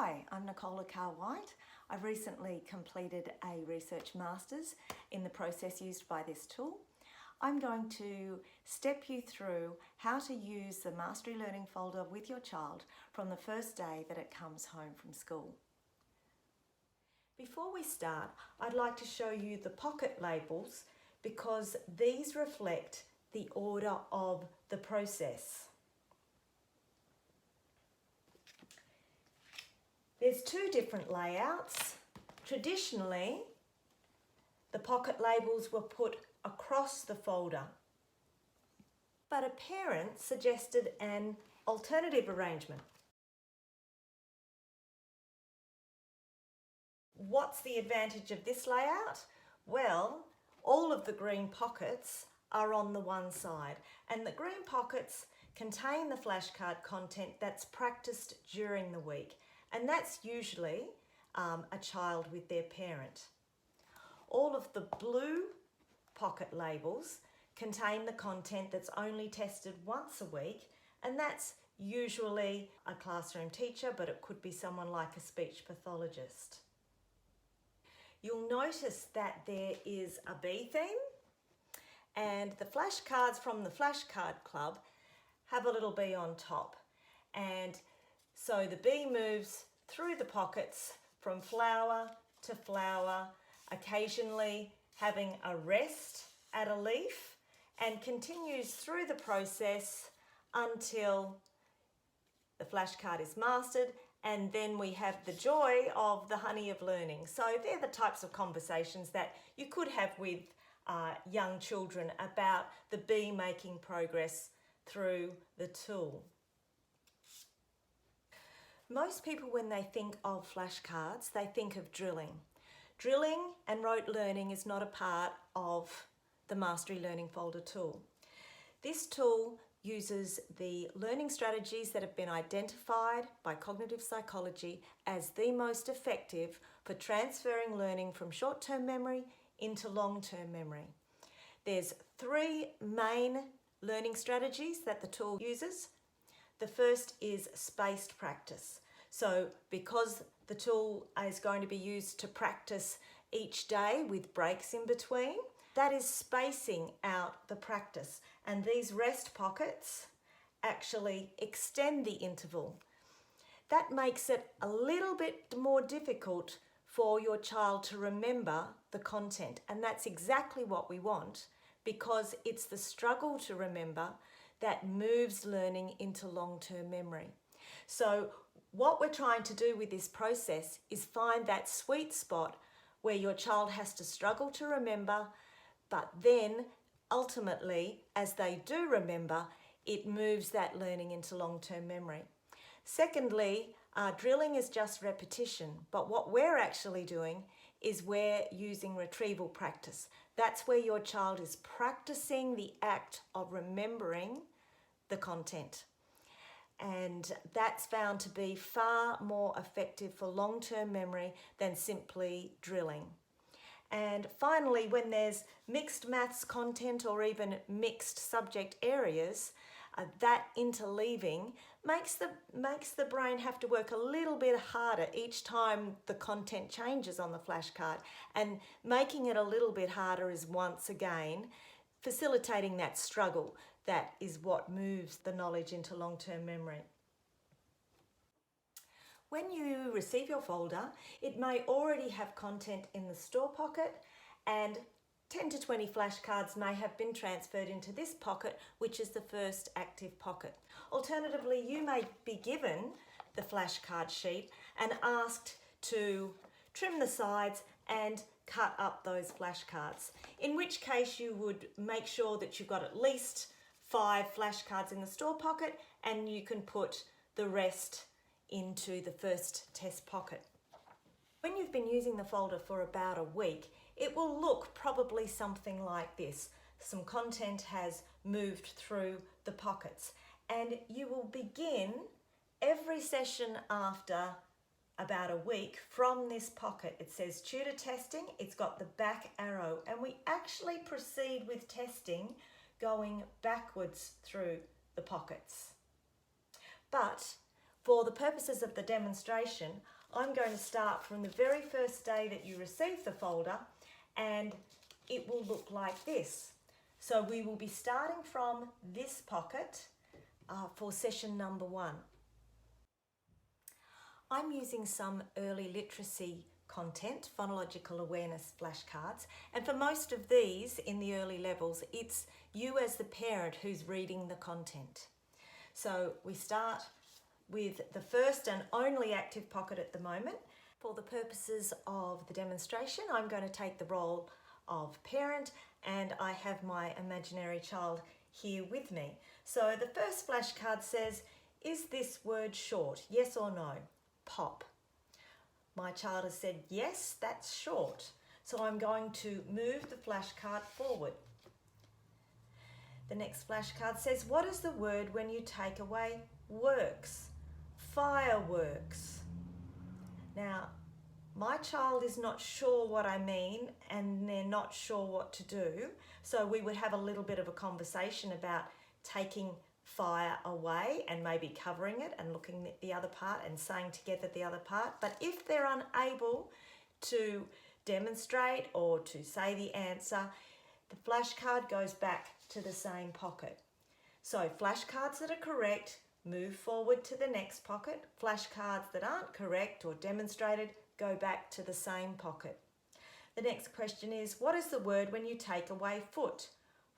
Hi, I'm Nicola Carr-White. I've recently completed a research master's in the process used by this tool. I'm going to step you through how to use the Mastery Learning folder with your child from the first day that it comes home from school. Before we start, I'd like to show you the pocket labels because these reflect the order of the process. There's two different layouts. Traditionally, the pocket labels were put across the folder, but a parent suggested an alternative arrangement. What's the advantage of this layout? Well, all of the green pockets are on the one side, and the green pockets contain the flashcard content that's practiced during the week, and that's usually a child with their parent. All of the blue pocket labels contain the content that's only tested once a week, and that's usually a classroom teacher, but it could be someone like a speech pathologist. You'll notice that there is a bee theme, and the flashcards from the Flashcard Club have a little bee on top, and so the bee moves through the pockets from flower to flower, occasionally having a rest at a leaf, and continues through the process until the flashcard is mastered, and then we have the joy of the honey of learning. So they're the types of conversations that you could have with young children about the bee making progress through the tool. Most people, when they think of flashcards, they think of drilling. Drilling and rote learning is not a part of the Mastery Learning folder tool. This tool uses the learning strategies that have been identified by cognitive psychology as the most effective for transferring learning from short-term memory into long-term memory. There's three main learning strategies that the tool uses. The first is spaced practice. So because the tool is going to be used to practice each day with breaks in between, that is spacing out the practice. And these rest pockets actually extend the interval. That makes it a little bit more difficult for your child to remember the content. And that's exactly what we want, because it's the struggle to remember that moves learning into long-term memory. So what we're trying to do with this process is find that sweet spot where your child has to struggle to remember, but then ultimately, as they do remember, it moves that learning into long-term memory. Secondly, drilling is just repetition, but what we're actually doing is we're using retrieval practice. That's where your child is practicing the act of remembering the content. And that's found to be far more effective for long-term memory than simply drilling. And finally, when there's mixed maths content or even mixed subject areas, that interleaving makes the brain have to work a little bit harder each time the content changes on the flashcard. And making it a little bit harder is once again facilitating that struggle. That is what moves the knowledge into long-term memory. When you receive your folder, it may already have content in the store pocket, and 10 to 20 flashcards may have been transferred into this pocket, which is the first active pocket. Alternatively, you may be given the flashcard sheet and asked to trim the sides and cut up those flashcards, in which case you would make sure that you've got at least 5 flashcards in the store pocket, and you can put the rest into the first test pocket. When you've been using the folder for about a week, it will look probably something like this. Some content has moved through the pockets, and you will begin every session after about a week from this pocket. It says tutor testing, it's got the back arrow, and we actually proceed with testing going backwards through the pockets. But For the purposes of the demonstration, I'm going to start from the very first day that you receive the folder, and it will look like this. So we will be starting from this pocket for session number 1. I'm using some early literacy content, phonological awareness flashcards, and for most of these in the early levels, it's you as the parent who's reading the content. So we start with the first and only active pocket at the moment. For the purposes of the demonstration, I'm going to take the role of parent, and I have my imaginary child here with me. So the first flashcard says, is this word short? Yes or no? Pop. My child has said, yes, that's short. So I'm going to move the flashcard forward. The next flashcard says, what is the word when you take away works? Fireworks. Now, my child is not sure what I mean, and they're not sure what to do. So we would have a little bit of a conversation about taking fire away and maybe covering it and looking at the other part and saying together the other part. But if they're unable to demonstrate or to say the answer, the flashcard goes back to the same pocket. So flashcards that are correct move forward to the next pocket. Flashcards that aren't correct or demonstrated go back to the same pocket. The next question is, what is the word when you take away foot?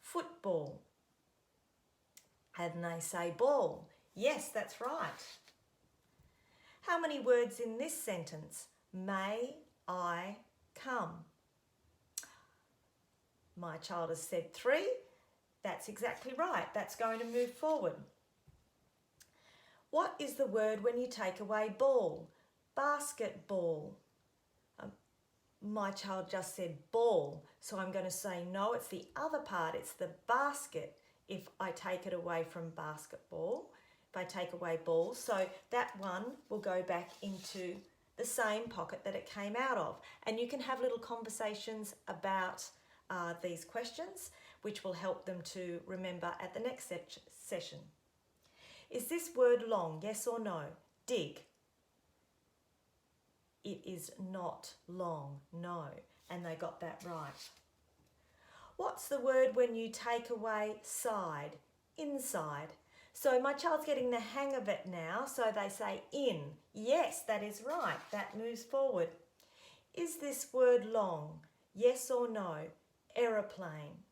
Football. And they say ball. Yes, that's right. How many words in this sentence? May I come? My child has said 3. That's exactly right. That's going to move forward. What is the word when you take away ball? Basketball. My child just said ball, so I'm going to say no, it's the other part. It's the basket if I take it away from basketball, if I take away ball. So that one will go back into the same pocket that it came out of. And you can have little conversations about these questions, which will help them to remember at the next session. Is this word long? Yes or no? Dig. It is not long, no. And they got that right. What's the word when you take away side? Inside. So my child's getting the hang of it now, so they say in. Yes, that is right. That moves forward. Is this word long? Yes or no? Aeroplane.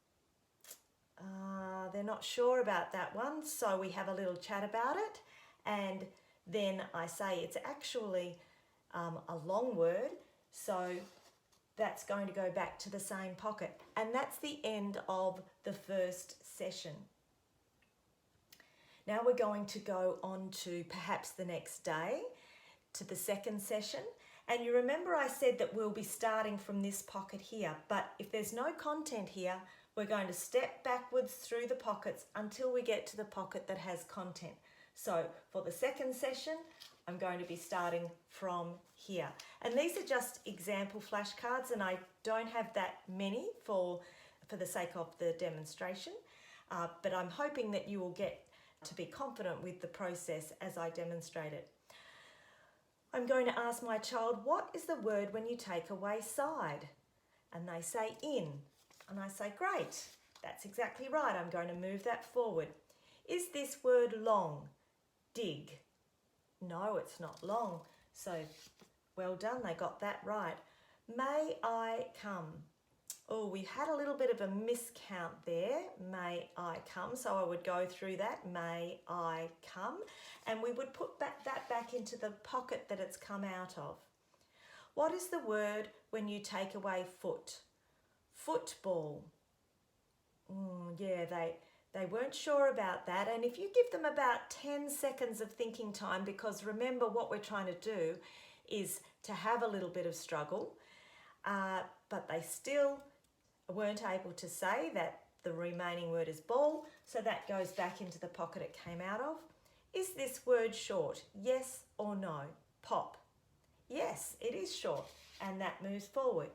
They're not sure about that one, so we have a little chat about it, and then I say it's actually a long word, so that's going to go back to the same pocket. And that's the end of the first session. Now we're going to go on to perhaps the next day to the second session. And you remember I said that we'll be starting from this pocket here, but if there's no content here, we're going to step backwards through the pockets until we get to the pocket that has content. So for the second session, I'm going to be starting from here. And these are just example flashcards, and I don't have that many for the sake of the demonstration, but I'm hoping that you will get to be confident with the process as I demonstrate it. I'm going to ask my child, what is the word when you take away side? And they say in. And I say, great, that's exactly right. I'm going to move that forward. Is this word long? Dig. No, it's not long. So well done, they got that right. May I come? Oh, we had a little bit of a miscount there. May I come? So I would go through that. May I come? And we would put that back into the pocket that it's come out of. What is the word when you take away foot? Football. Yeah, they weren't sure about that. And if you give them about 10 seconds of thinking time, because remember what we're trying to do is to have a little bit of struggle, but they still weren't able to say that the remaining word is ball, so that goes back into the pocket it came out of. Is this word short? Yes or no? Pop. Yes, it is short, and that moves forward.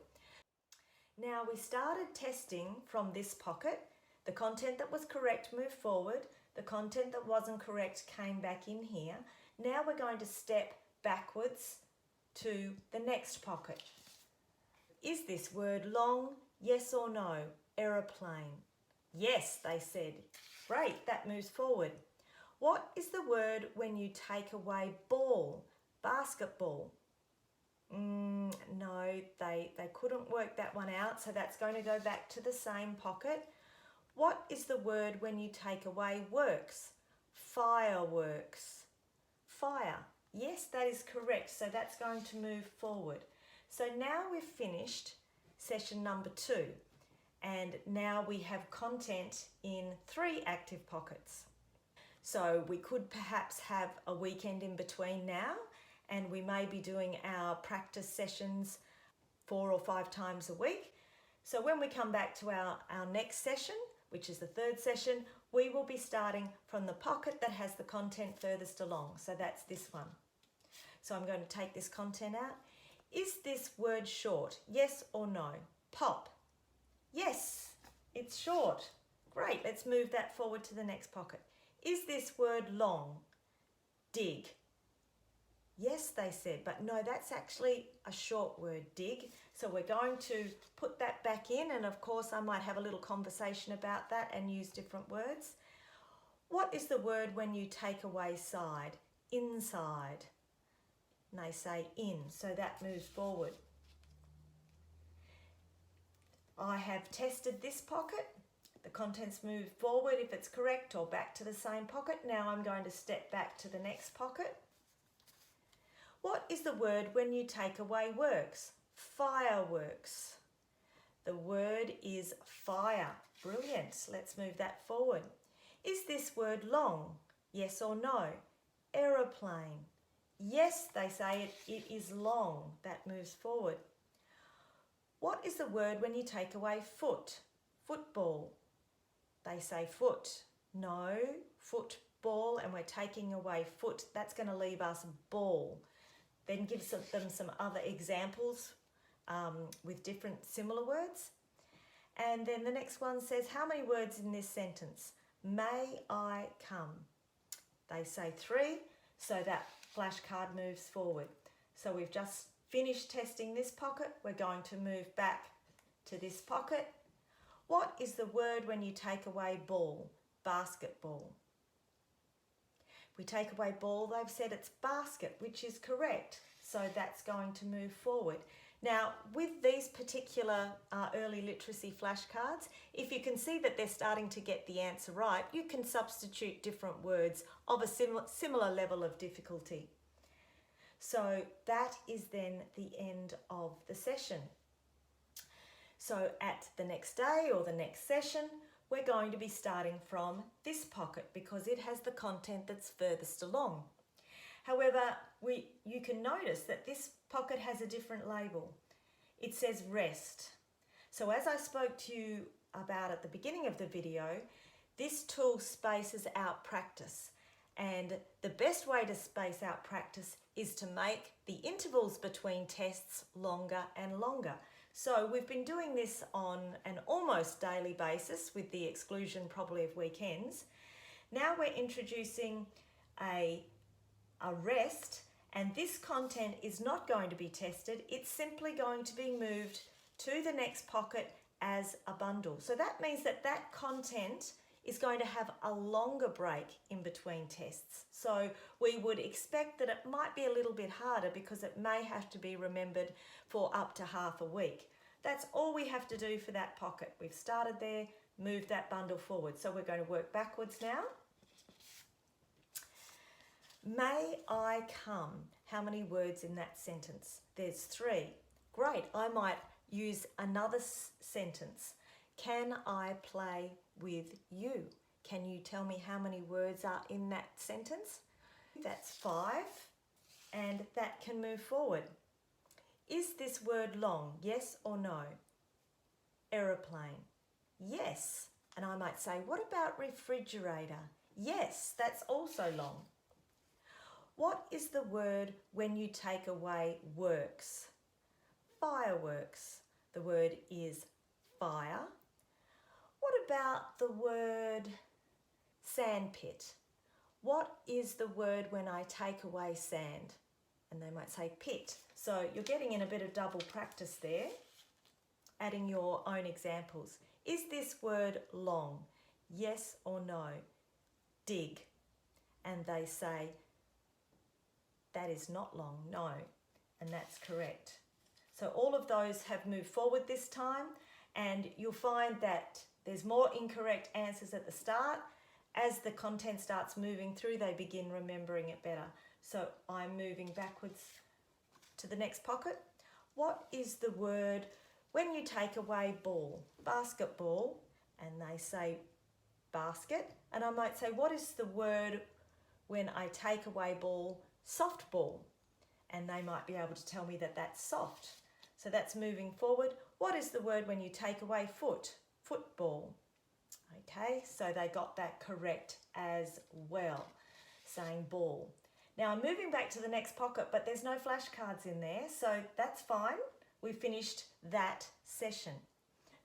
Now we started testing from this pocket. The content that was correct moved forward. The content that wasn't correct came back in here. Now we're going to step backwards to the next pocket. Is this word long? Yes or no? Aeroplane. Yes, they said. Great, that moves forward. What is the word when you take away ball? Basketball. No, they couldn't work that one out, so that's going to go back to the same pocket. What is the word when you take away works? Fireworks. Fire. Yes, that is correct, so that's going to move forward. So now we've finished session number 2, and now we have content in 3 active pockets. So we could perhaps have a weekend in between now, and we may be doing our practice sessions 4 or 5 times a week. So when we come back to our next session, which is the 3rd session, we will be starting from the pocket that has the content furthest along. So that's this one. So I'm going to take this content out. Is this word short? Yes or no? Pop. Yes, it's short. Great, let's move that forward to the next pocket. Is this word long? Dig. Yes, they said, but no, that's actually a short word, dig. So we're going to put that back in, and of course I might have a little conversation about that and use different words. What is the word when you take away side? Inside. And they say in, so that moves forward. I have tested this pocket. The contents move forward if it's correct, or back to the same pocket. Now I'm going to step back to the next pocket. What is the word when you take away works? Fireworks. The word is fire. Brilliant. Let's move that forward. Is this word long? Yes or no? Aeroplane. Yes, they say it is long. That moves forward. What is the word when you take away foot? Football. They say foot. No, football, and we're taking away foot. That's going to leave us ball. Then give them some other examples with different similar words. And then the next one says, how many words in this sentence? May I come? They say 3, so that flashcard moves forward. So we've just finished testing this pocket. We're going to move back to this pocket. What is the word when you take away ball? Basketball. We take away ball, they've said it's basket, which is correct. So that's going to move forward. Now, with these particular early literacy flashcards, if you can see that they're starting to get the answer right, you can substitute different words of a similar level of difficulty. So that is then the end of the session. So at the next day or the next session, we're going to be starting from this pocket because it has the content that's furthest along. However, you can notice that this pocket has a different label. It says rest. So as I spoke to you about at the beginning of the video, this tool spaces out practice. And the best way to space out practice is to make the intervals between tests longer and longer. So we've been doing this on an almost daily basis with the exclusion probably of weekends. Now we're introducing a rest, and this content is not going to be tested. It's simply going to be moved to the next pocket as a bundle. So that means that that content is going to have a longer break in between tests. So we would expect that it might be a little bit harder because it may have to be remembered for up to half a week. That's all we have to do for that pocket. We've started there, moved that bundle forward. So we're going to work backwards now. May I come? How many words in that sentence? There's 3. Great, I might use another sentence. Can I play with you? Can you tell me how many words are in that sentence? That's 5, and that can move forward. Is this word long? Yes or no? Aeroplane. Yes. And I might say, what about refrigerator? Yes, that's also long. What is the word when you take away works? Fireworks. The word is fire. What about the word sandpit? what is the word when I take away sand? And they might say pit. So you're getting in a bit of double practice there, adding your own examples. Is this word long? Yes or no? Dig. And they say, that is not long, no. And that's correct. So all of those have moved forward this time, and you'll find that there's more incorrect answers at the start. As the content starts moving through, they begin remembering it better. So I'm moving backwards to the next pocket. What is the word when you take away ball? Basketball, and they say basket. And I might say, what is the word when I take away ball? Softball. And they might be able to tell me that that's soft. So that's moving forward. What is the word when you take away foot? Football. Okay, so they got that correct as well, saying ball. Now I'm moving back to the next pocket, but there's no flashcards in there, so that's fine. We finished that session.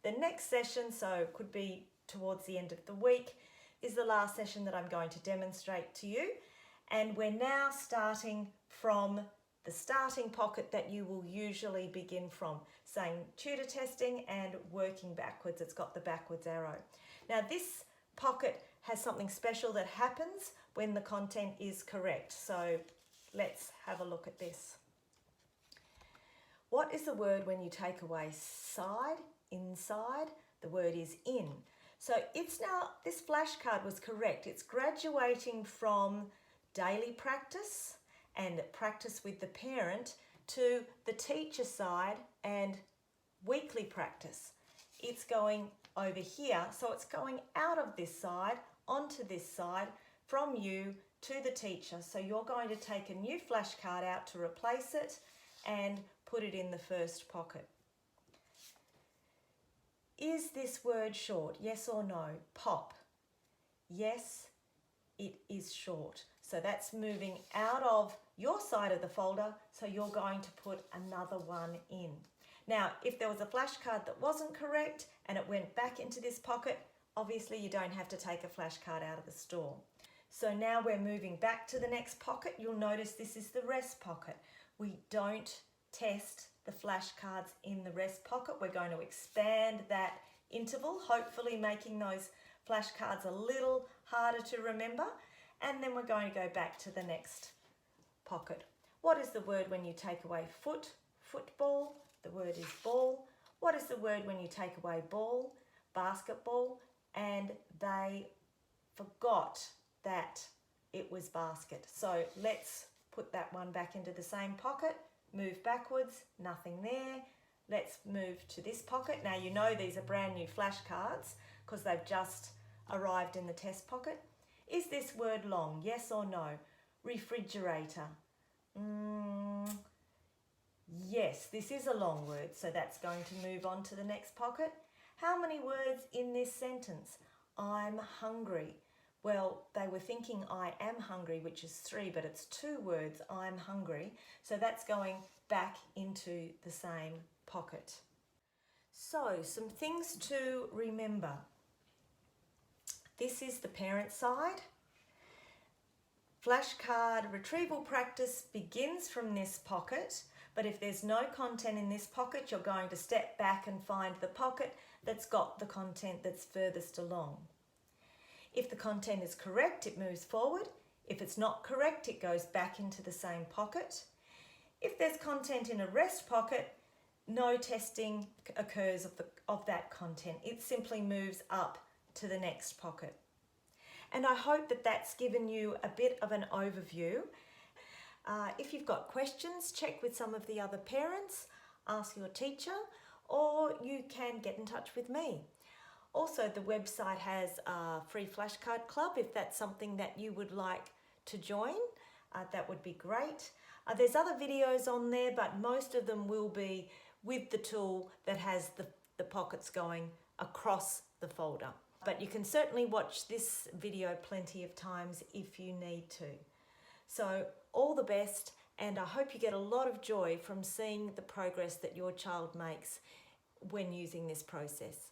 The next session, so could be towards the end of the week, is the last session that I'm going to demonstrate to you. And we're now starting from the starting pocket that you will usually begin from, saying tutor testing and working backwards. It's got the backwards arrow. Now this pocket has something special that happens when the content is correct. So let's have a look at this. What is the word when you take away side, inside? The word is in. So it's now, this flashcard was correct. It's graduating from daily practice and practice with the parent to the teacher side and weekly practice. It's going over here, so it's going out of this side onto this side from you to the teacher. So you're going to take a new flashcard out to replace it and put it in the first pocket. Is this word short? Yes or no? Pop. Yes, it is short. So that's moving out of your side of the folder, so you're going to put another one in. Now, if there was a flashcard that wasn't correct and it went back into this pocket, obviously you don't have to take a flashcard out of the store. So now we're moving back to the next pocket. You'll notice this is the rest pocket. We don't test the flashcards in the rest pocket. We're going to expand that interval, hopefully making those flashcards a little harder to remember. And then we're going to go back to the next pocket. What is the word when you take away foot? Football. The word is ball. What is the word when you take away ball? Basketball. And they forgot that it was basket. So let's put that one back into the same pocket. Move backwards, nothing there. Let's move to this pocket. Now you know these are brand new flashcards because they've just arrived in the test pocket. Is this word long? Yes or no? Refrigerator. Yes, this is a long word, so that's going to move on to the next pocket. How many words in this sentence? I'm hungry. Well, they were thinking I am hungry, which is 3, but it's 2 words, I'm hungry. So that's going back into the same pocket. So, some things to remember. This is the parent side. Flashcard retrieval practice begins from this pocket, but if there's no content in this pocket, you're going to step back and find the pocket that's got the content that's furthest along. If the content is correct, it moves forward. If it's not correct, it goes back into the same pocket. If there's content in a rest pocket, no testing occurs of that content. It simply moves up to the next pocket. And I hope that that's given you a bit of an overview. If you've got questions, check with some of the other parents, ask your teacher, or you can get in touch with me. Also, the website has a free flashcard club. If that's something that you would like to join, that would be great. There's other videos on there, but most of them will be with the tool that has the pockets going across the folder. But you can certainly watch this video plenty of times if you need to. So all the best, and I hope you get a lot of joy from seeing the progress that your child makes when using this process.